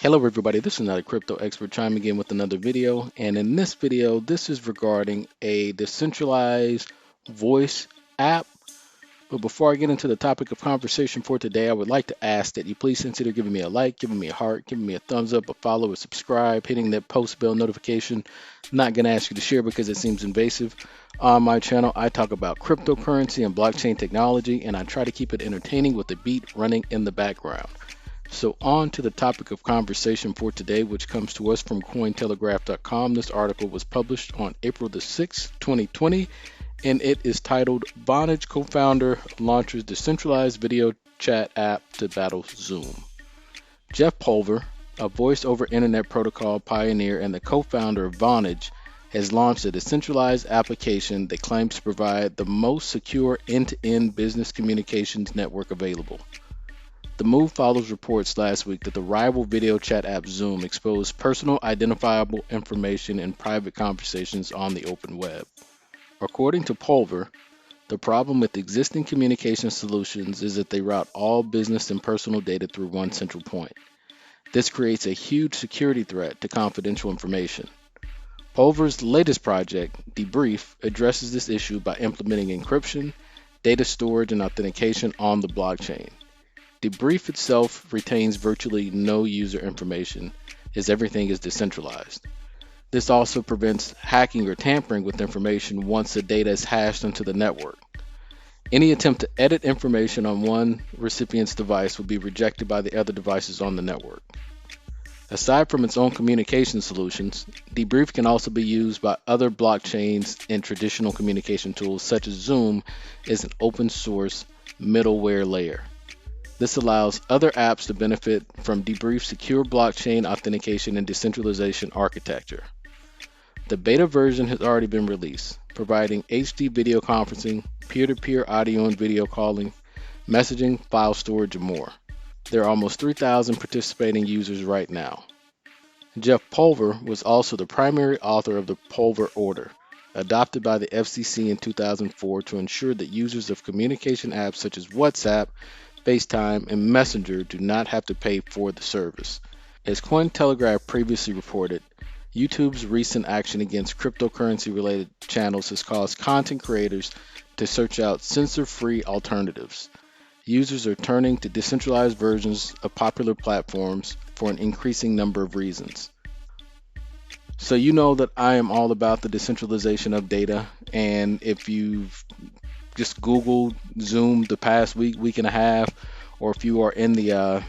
Hello everybody, this is another crypto expert chiming in with another video, and in this video this is regarding a decentralized voice app. But before I get into the topic of conversation for today, I would like to ask that you please consider giving me a like, giving me a heart, giving me a thumbs up, a follow, a subscribe, hitting that post bell notification. I'm not going to ask you to share because it seems invasive. On my channel I talk about cryptocurrency and blockchain technology, and I try to keep it entertaining with the beat running in the background. So on to the topic of conversation for today, which comes to us from Cointelegraph.com. This article was published on April the 6th, 2020, and it is titled Vonage co-founder launches decentralized video chat app to battle Zoom. Jeff Pulver, a voice over internet protocol pioneer and the co-founder of Vonage, has launched a decentralized application that claims to provide the most secure end-to-end business communications network available. The move follows reports last week that the rival video chat app Zoom exposed personal identifiable information in private conversations on the open web. According to Pulver, the problem with existing communication solutions is that they route all business and personal data through one central point. This creates a huge security threat to confidential information. Pulver's latest project, Debrief, addresses this issue by implementing encryption, data storage, and authentication on the blockchain. Debrief itself retains virtually no user information, as everything is decentralized. This also prevents hacking or tampering with information once the data is hashed onto the network. Any attempt to edit information on one recipient's device will be rejected by the other devices on the network. Aside from its own communication solutions, Debrief can also be used by other blockchains and traditional communication tools such as Zoom as an open source middleware layer. This allows other apps to benefit from Debrief's secure blockchain authentication and decentralization architecture. The beta version has already been released, providing HD video conferencing, peer-to-peer audio and video calling, messaging, file storage, and more. There are almost 3,000 participating users right now. Jeff Pulver was also the primary author of the Pulver Order, adopted by the FCC in 2004 to ensure that users of communication apps such as WhatsApp, FaceTime, and Messenger do not have to pay for the service. As Cointelegraph previously reported, YouTube's recent action against cryptocurrency-related channels has caused content creators to search out censor-free alternatives. Users are turning to decentralized versions of popular platforms for an increasing number of reasons. So you know that I am all about the decentralization of data, and if you've just Googled Zoom the past week and a half, or if you are in the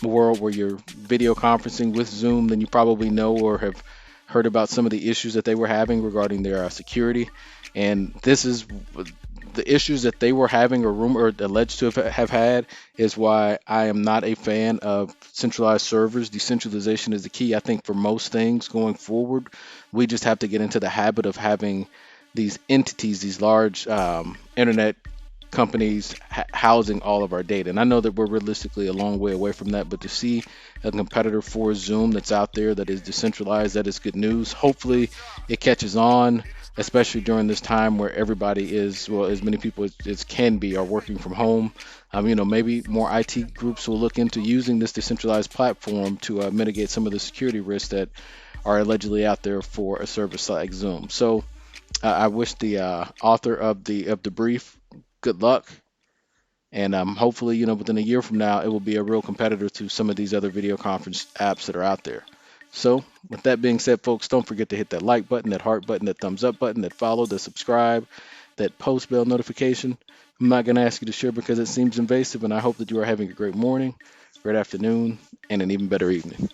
world where you're video conferencing with Zoom, then you probably know or have heard about some of the issues that they were having regarding their security. And this is the issues that they were having or rumored or alleged to have had is why I am not a fan of centralized servers. Decentralization is the key, I think, for most things going forward. We just have to get into the habit of having these entities, these large internet companies housing all of our data. And I know that we're realistically a long way away from that, but to see a competitor for Zoom that's out there that is decentralized, that is good news. Hopefully it catches on, especially during this time where everybody is, well, as many people as can be, are working from home. Maybe more IT groups will look into using this decentralized platform to mitigate some of the security risks that are allegedly out there for a service like Zoom. So I wish the author of the brief good luck, and hopefully, within a year from now, it will be a real competitor to some of these other video conference apps that are out there. So, with that being said, folks, don't forget to hit that like button, that heart button, that thumbs up button, that follow, that subscribe, that post bell notification. I'm not going to ask you to share because it seems invasive, and I hope that you are having a great morning, great afternoon, and an even better evening.